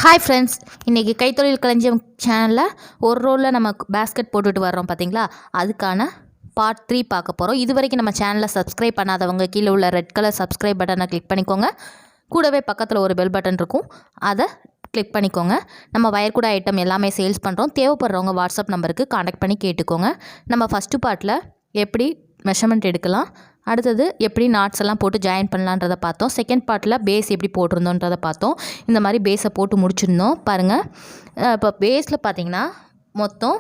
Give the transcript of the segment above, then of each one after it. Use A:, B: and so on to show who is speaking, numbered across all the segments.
A: Hi friends, இன்றைக்கி கைத்தொழில் களஞ்சியம் சேனலில் ஒரு ரோலில் நம்ம பேஸ்கெட் போட்டுட்டு வர்றோம் பார்த்தீங்களா. அதுக்கான பார்ட் 3 பார்க்க போகிறோம். இது வரைக்கும் நம்ம சேனலை சப்ஸ்கிரைப் பண்ணாதவங்க கீழே உள்ள ரெட் கலர் சப்ஸ்கிரைப் பட்டனை கிளிக் பண்ணிக்கோங்க. கூடவே பக்கத்தில் ஒரு பெல் பட்டன் இருக்கும், அதை கிளிக் பண்ணிக்கோங்க. நம்ம வயர்கூட ஐட்டம் எல்லாமே சேல்ஸ் பண்ணுறோம். தேவைப்படுறவங்க வாட்ஸ்அப் நம்பருக்கு காண்டாக்ட் பண்ணி கேட்டுக்கோங்க. நம்ம ஃபஸ்ட்டு பார்ட்டில் எப்படி மெஷர்மெண்ட் எடுக்கலாம், அடுத்தது எப்படி நாட்ஸ் எல்லாம் போட்டு ஜாயின் பண்ணலான்றதை பார்த்தோம். செகண்ட் பார்ட்டில் பேஸ் எப்படி போட்டிருந்தோன்றதை பார்த்தோம். இந்த மாதிரி பேஸை போட்டு முடிச்சிருந்தோம் பாருங்கள். இப்போ பேஸில் பார்த்தீங்கன்னா மொத்தம்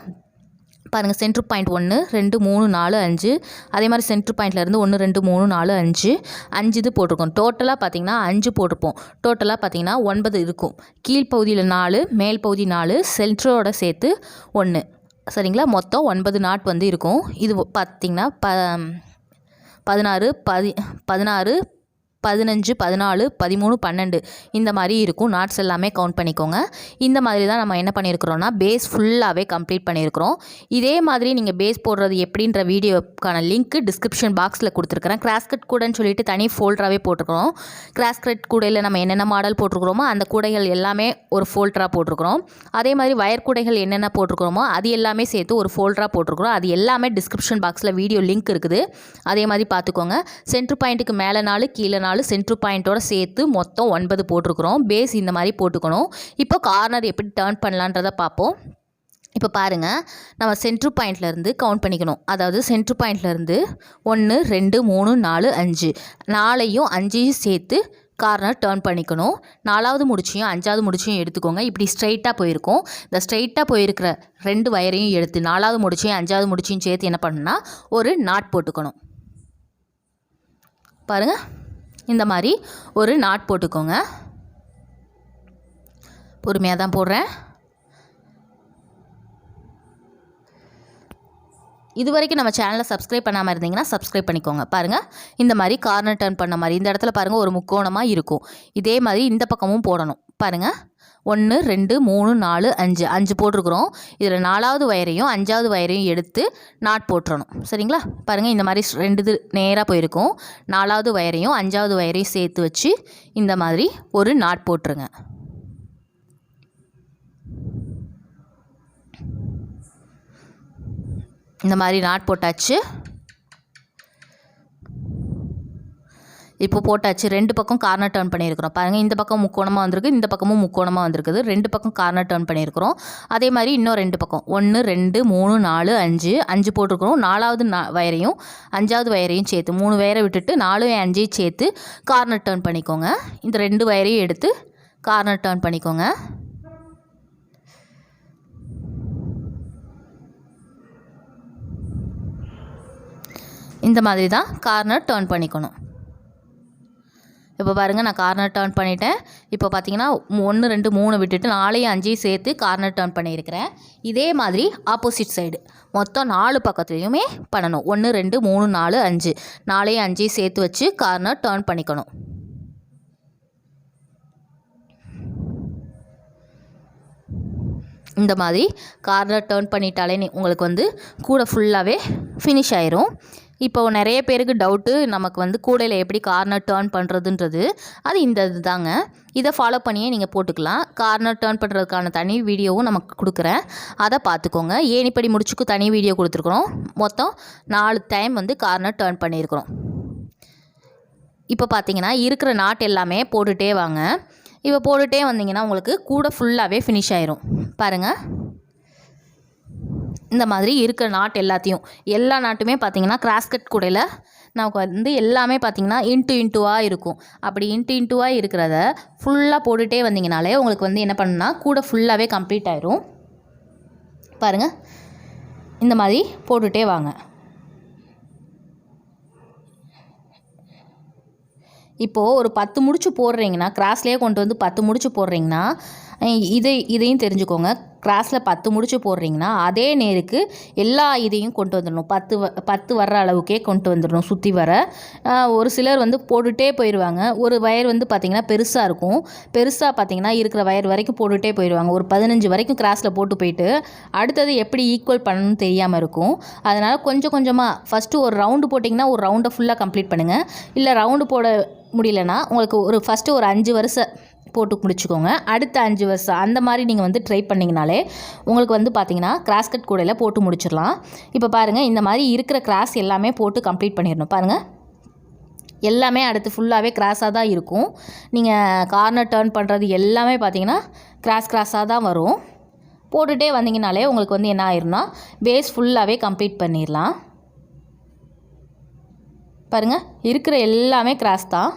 A: பாருங்கள், சென்ட்ரு பாயிண்ட் 1 2 3 4 5, அதே மாதிரி சென்ட்ரு பாயிண்ட்லேருந்து 1 2 3 4 5 இது போட்டிருக்கோம். டோட்டலாக பார்த்திங்கன்னா 5 போட்டிருப்போம். டோட்டலாக பார்த்திங்கன்னா 9 இருக்கும். கீழ்ப்பகுதியில் 4, மேல் பகுதி 4, சென்ட்ரோட சேர்த்து 1, சரிங்களா. மொத்தம் 9 நாட் வந்து இருக்கும். இது பார்த்திங்கன்னா 16 15 14 13 12 இந்த மாதிரி இருக்கும். நாட்ஸ் எல்லாமே கவுண்ட் பண்ணிக்கோங்க. இந்த மாதிரி தான் நம்ம என்ன பண்ணியிருக்கிறோன்னா பேஸ் ஃபுல்லாகவே கம்ப்ளீட் பண்ணியிருக்கிறோம். இதே மாதிரி நீங்கள் பேஸ் போடுறது எப்படின்ற வீடியோக்கான லிங்க்கு டிஸ்கிரிப்ஷன் பாக்ஸில் கொடுத்துருக்குறேன். கிராஸ்கட் கூடைன்னு சொல்லிட்டு தனி ஃபோல்டராகவே போட்டிருக்கிறோம். கிராஸ்கட் கூடையில் நம்ம என்னென்ன மாடல் போட்டிருக்கிறோமோ அந்த கூடைகள் எல்லாமே ஒரு ஃபோல்டராக போட்டிருக்கிறோம். அதே மாதிரி வயர் கூடைகள் என்னென்ன போட்டிருக்கிறோமோ அது எல்லாமே சேர்த்து ஒரு ஃபோல்டராக போட்டிருக்கிறோம். அது எல்லாமே டிஸ்கிரிப்ஷன் பாக்ஸில் வீடியோ லிங்க் இருக்குது, அதே மாதிரி பார்த்துக்கோங்க. சென்ட்ரு பாயிண்ட்டுக்கு மேலே 4 கீழே 4, சென்ட்ரு பாயிண்ட்டோட சேர்த்து மொத்தம் 9 போட்டிருக்கிறோம். பேஸ் இந்த மாதிரி போட்டுக்கணும். இப்போ கார்னர் எப்படி டர்ன் பண்ணலான்றதை பார்ப்போம். இப்போ பாருங்கள், நம்ம சென்ட்ரு பாயிண்ட்லேருந்து கவுண்ட் பண்ணிக்கணும். அதாவது சென்ட்ரு பாயிண்ட்லேருந்து 1 2 3 4 5, 4ஐயும் 5ஐயும் சேர்த்து கார்னர் டர்ன் பண்ணிக்கணும். 4வது முடிச்சையும் 5வது முடிச்சையும் எடுத்துக்கோங்க. இப்படி ஸ்ட்ரைட்டாக போயிருக்கும். இந்த ஸ்ட்ரைட்டாக போயிருக்கிற 2 வயரையும் எடுத்து 4வது முடிச்சையும் 5வது முடிச்சையும் சேர்த்து என்ன பண்ணணும்னா ஒரு நாட் போட்டுக்கணும். பாருங்கள், இந்த மாதிரி ஒரு நாட் போட்டுக்கோங்க. பொறுமையாக தான் போடுறேன். இது வரைக்கும் நம்ம சேனலை சப்ஸ்கிரைப் பண்ணாமல் இருந்தீங்கன்னா சப்ஸ்கிரைப் பண்ணிக்கோங்க. பாருங்கள், இந்த மாதிரி கார்னர் டர்ன் பண்ண மாதிரி இந்த இடத்துல பாருங்கள் ஒரு முக்கோணமாக இருக்கும். இதே மாதிரி இந்த பக்கமும் போடணும். பாருங்கள், 1 2 3 4 5 போட்டிருக்கிறோம். இதில் 4வது வயரையும் 5வது வயரையும் எடுத்து நாட் போட்டுறணும். சரிங்களா. பாருங்கள், இந்த மாதிரி 2 இது நேராக போயிருக்கும். 4வது வயரையும் 5வது வயரையும் சேர்த்து வச்சு இந்த மாதிரி ஒரு நாட் போட்டுருங்க. இந்த மாதிரி நாட் போட்டாச்சு. இப்போ போட்டாச்சு. 2 பக்கம் கார்னர் டர்ன் பண்ணியிருக்கிறோம். பாருங்கள், இந்த பக்கம் முக்கோணமாக வந்திருக்கு, இந்த பக்கமும் முக்கோணமாக வந்திருக்குது. 2 பக்கம் கார்னர் டர்ன் பண்ணியிருக்கிறோம். அதே மாதிரி இன்னும் 2 பக்கம் 1 2 3 4 5 போட்டிருக்கிறோம். 4வது வயரையும் 5வது வயரையும் சேர்த்து 3 வயரை விட்டுட்டு 4 5 சேர்த்து கார்னர் டர்ன் பண்ணிக்கோங்க. இந்த 2 வயரையும் எடுத்து கார்னர் டர்ன் பண்ணிக்கோங்க. இந்த மாதிரி தான் கார்னர் டர்ன் பண்ணிக்கணும். இப்போ பாருங்கள், நான் கார்னர் டர்ன் பண்ணிட்டேன். இப்போ பார்த்தீங்கன்னா 1 2 3 விட்டுட்டு 4 5 சேர்த்து கார்னர் டர்ன் பண்ணியிருக்கிறேன். இதே மாதிரி ஆப்போசிட் சைடு மொத்தம் 4 பக்கத்துலையுமே பண்ணணும். 1 2 3 4 5, 4 5 சேர்த்து வச்சு கார்னர் டர்ன் பண்ணிக்கணும். இந்த மாதிரி கார்னர் டர்ன் பண்ணிட்டாலே உங்களுக்கு வந்து கூடை ஃபுல்லாகவே ஃபினிஷ் ஆயிரும். இப்போ நிறைய பேருக்கு டவுட்டு, நமக்கு வந்து கூடையில் எப்படி கார்னர் டர்ன் பண்ணுறதுன்றது. அது இந்த இது தாங்க. இதை ஃபாலோ பண்ணியே நீங்கள் போட்டுக்கலாம். கார்னர் டர்ன் பண்ணுறதுக்கான தனி வீடியோவும் நமக்கு கொடுக்குறேன், அதை பார்த்துக்கோங்க. ஏணிப்படி முடிச்சுக்கு தனி வீடியோ கொடுத்துருக்குறோம். மொத்தம் 4 டைம் வந்து கார்னர் டர்ன் பண்ணியிருக்கிறோம். இப்போ பார்த்தீங்கன்னா இருக்கிற நாட் எல்லாமே போட்டுகிட்டே வாங்க. இப்போ போட்டுகிட்டே வந்தீங்கன்னா உங்களுக்கு கூடை ஃபுல்லாகவே ஃபினிஷ் ஆயிரும். பாருங்கள், இந்த மாதிரி இருக்கிற நாட் எல்லா நாட்டுமே பார்த்திங்கன்னா கிராஸ்கட் கூடையில் நமக்கு வந்து எல்லாமே பார்த்திங்கன்னா இன்ட்டுவாக இருக்கும். அப்படி இன்ட்டுவாக இருக்கிறத ஃபுல்லாக போட்டுகிட்டே வந்தீங்கனாலே உங்களுக்கு வந்து என்ன பண்ணுன்னா கூடை ஃபுல்லாகவே கம்ப்ளீட் ஆயிரும். பாருங்கள், இந்த மாதிரி போட்டுகிட்டே வாங்க. இப்போது ஒரு 10 முடிச்சு போடுறீங்கன்னா, கிராஸ்லேயே கொண்டு வந்து 10 முடிச்சு போடுறீங்கன்னா இதையும் தெரிஞ்சுக்கோங்க. கிராஸில் 10 முடிச்சு போடுறீங்கன்னா அதே நேருக்கு எல்லா இதையும் கொண்டு வந்துடணும். 10 வர்ற அளவுக்கே கொண்டு வந்துடணும் சுற்றி வர. ஒரு சிலர் வந்து போட்டுகிட்டே போயிடுவாங்க. ஒரு வயர் வந்து பார்த்திங்கன்னா பெருசாக இருக்கும். பெருசாக பார்த்திங்கன்னா இருக்கிற வயர் வரைக்கும் போட்டுகிட்டே போயிடுவாங்க. ஒரு 15 வரைக்கும் கிராஸில் போட்டு போயிட்டு அடுத்தது எப்படி ஈக்குவல் பண்ணணும்னு தெரியாமல் இருக்கும். அதனால் கொஞ்சம் கொஞ்சமாக ஃபஸ்ட்டு ஒரு ரவுண்டு போட்டிங்கன்னா ஒரு ரவுண்டை ஃபுல்லாக கம்ப்ளீட் பண்ணுங்கள். இல்லை ரவுண்டு போட முடியலன்னா உங்களுக்கு ஃபஸ்ட்டு ஒரு 5 வரிசை போட்டு முடிச்சுக்கோங்க. அடுத்த 5 வருஷம் அந்த மாதிரி நீங்கள் வந்து ட்ரை பண்ணிங்கனாலே உங்களுக்கு வந்து பார்த்திங்கன்னா கிராஸ்கட் கூடையில் போட்டு முடிச்சிடலாம். இப்போ பாருங்கள், இந்த மாதிரி இருக்கிற கிராஸ் எல்லாமே போட்டு கம்ப்ளீட் பண்ணிடணும். பாருங்கள், எல்லாமே அடுத்து ஃபுல்லாகவே கிராஸாக தான் இருக்கும். நீங்கள் கார்னர் டர்ன் பண்ணுறது எல்லாமே பார்த்திங்கன்னா கிராஸாக தான் வரும். போட்டுகிட்டே வந்தீங்கனாலே உங்களுக்கு வந்து என்ன ஆயிரும்னா பேஸ் ஃபுல்லாகவே கம்ப்ளீட் பண்ணிடலாம். பாருங்கள், இருக்கிற எல்லாமே கிராஸ் தான்.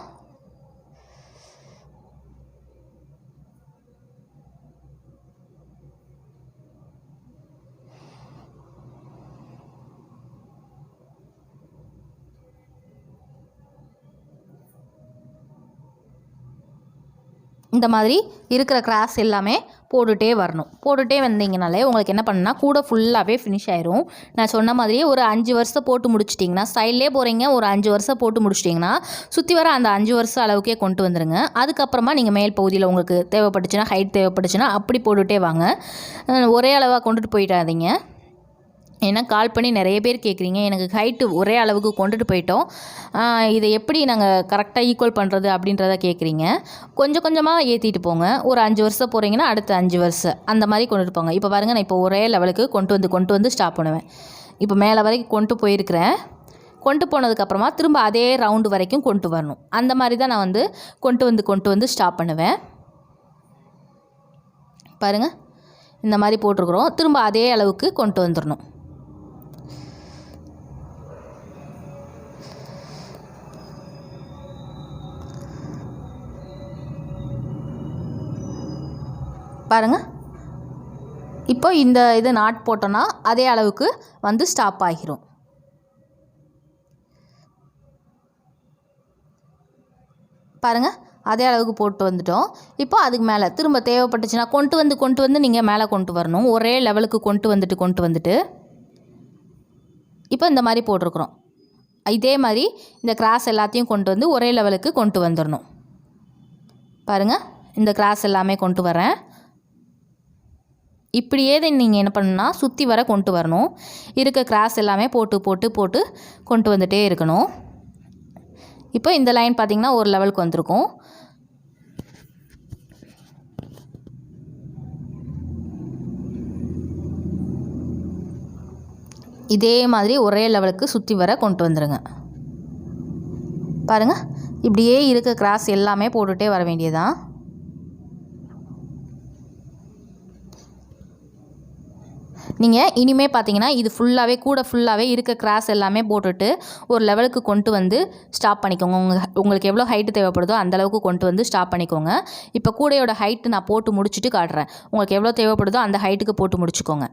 A: இந்த மாதிரி இருக்கிற கிராஸ் எல்லாமே போட்டுகிட்டே வரணும். போட்டுகிட்டே வந்தீங்கனாலே உங்களுக்கு என்ன பண்ணுன்னா கூட ஃபுல்லாகவே ஃபினிஷ் ஆயிரும். நான் சொன்ன மாதிரியே ஒரு 5 வருஷம் போட்டு முடிச்சிட்டிங்கன்னா, ஸ்டைல்லே போகிறீங்க, ஒரு 5 வருஷம் போட்டு முடிச்சிட்டிங்கன்னா சுற்றி வர அந்த 5 வருஷம் அளவுக்கே கொண்டு வந்துடுங்க. அதுக்கப்புறமா நீங்கள் மேல் பகுதியில் உங்களுக்கு தேவைப்பட்டுச்சுன்னா, ஹைட் தேவைப்பட்டுச்சுன்னா அப்படி போட்டுகிட்டே வாங்க. ஒரே அளவாக கொண்டுட்டு போயிடாதீங்க. ஏன்னா கால் பண்ணி நிறைய பேர் கேட்குறீங்க, எனக்கு ஹைட்டு ஒரே அளவுக்கு கொண்டுட்டு போயிட்டோம், இதை எப்படி நாங்கள் கரெக்டாக ஈக்குவல் பண்ணுறது அப்படின்றத கேட்குறீங்க. கொஞ்சம் கொஞ்சமாக ஏற்றிட்டு போங்க. ஒரு 5 வருஷம் போகிறீங்கன்னா அடுத்த 5 வருஷம் அந்த மாதிரி கொண்டுட்டு போங்க. இப்போ பாருங்கள், நான் இப்போ ஒரே லெவலுக்கு கொண்டு வந்து ஸ்டாப் பண்ணுவேன். இப்போ மேலே வரைக்கும் கொண்டு போயிருக்கிறேன். கொண்டு போனதுக்கப்புறமா திரும்ப அதே ரவுண்டு வரைக்கும் கொண்டு வரணும். அந்த மாதிரி தான் நான் வந்து கொண்டு வந்து ஸ்டாப் பண்ணுவேன். பாருங்கள், இந்த மாதிரி போட்டிருக்குறோம். திரும்ப அதே அளவுக்கு கொண்டு வந்துடணும். பாருங்கள், இப்போ இந்த இது நாட் போட்டோன்னா அதே அளவுக்கு வந்து ஸ்டாப் ஆகிரும். பாருங்கள், அதே அளவுக்கு போட்டு வந்துட்டோம். இப்போ அதுக்கு மேலே திரும்ப தேவைப்பட்டுச்சுன்னா கொண்டு வந்து நீங்கள் மேலே கொண்டு வரணும். ஒரே லெவலுக்கு கொண்டு வந்துட்டு இப்போ இந்த மாதிரி போட்டிருக்குறோம். இதே மாதிரி இந்த கிராஸ் எல்லாத்தையும் கொண்டு வந்து ஒரே லெவலுக்கு கொண்டு வந்துடணும். பாருங்கள், இந்த கிராஸ் எல்லாமே கொண்டு வரேன். இப்படியே நீங்கள் என்ன பண்ணணும்னா சுற்றி வர கொண்டு வரணும். இருக்க கிராஸ் எல்லாமே போட்டு கொண்டு வந்துகிட்டே இருக்கணும். இப்போ இந்த லைன் பார்த்திங்கன்னா ஒரு லெவலுக்கு வந்திருக்கும். இதே மாதிரி ஒரே லெவலுக்கு சுற்றி வர கொண்டு வந்துடுங்க. பாருங்கள், இப்படியே இருக்க கிராஸ் எல்லாமே போட்டுகிட்டே வர வேண்டியதான். நீங்கள் இனிமேல் பார்த்தீங்கன்னா இது ஃபுல்லாகவே இருக்க கிராஸ் எல்லாமே போட்டுட்டு ஒரு லெவலுக்கு கொண்டு வந்து ஸ்டாப் பண்ணிக்கோங்க. உங்களுக்கு எவ்வளோ ஹைட்டு தேவைப்படுதோ அந்தளவுக்கு கொண்டு வந்து ஸ்டாப் பண்ணிக்கோங்க. இப்போ கூடையோட ஹைட்டு நான் போட்டு முடிச்சுட்டு காட்டுறேன். உங்களுக்கு எவ்வளோ தேவைப்படுதோ அந்த ஹைட்டுக்கு போட்டு முடிச்சுக்கோங்க.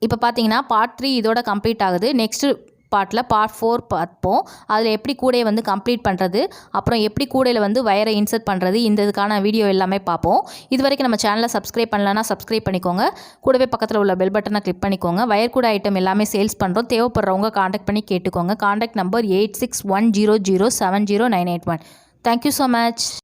A: இப்போ பார்த்தீங்கன்னா பார்ட் 3 இதோட கம்ப்ளீட் ஆகுது. நெக்ஸ்ட்டு பார்ட்டில் பார்ட் 4 பார்ப்போம். அதில் எப்படி கூடையை வந்து கம்ப்ளீட் பண்ணுறது, அப்புறம் எப்படி கூடையில் வந்து வயரை இன்சர்ட் பண்ணுறது, இந்த இதுக்கான வீடியோ எல்லாமே பார்ப்போம். இது வரைக்கும் நம்ம சேனலை சப்ஸ்கிரைப் பண்ணலன்னா சப்ஸ்கிரைப் பண்ணிக்கோங்க. கூடவே பக்கத்தில் உள்ள பெல் பட்டனை கிளிக் பண்ணிக்கோங்க. வயர் கூட ஐட்டம் எல்லாமே சேல்ஸ் பண்ணுறோம். தேவைப்படுறவங்க காண்டாக்ட் பண்ணி கேட்டுக்கோங்க. Contact number 8610070981. Thank you so much.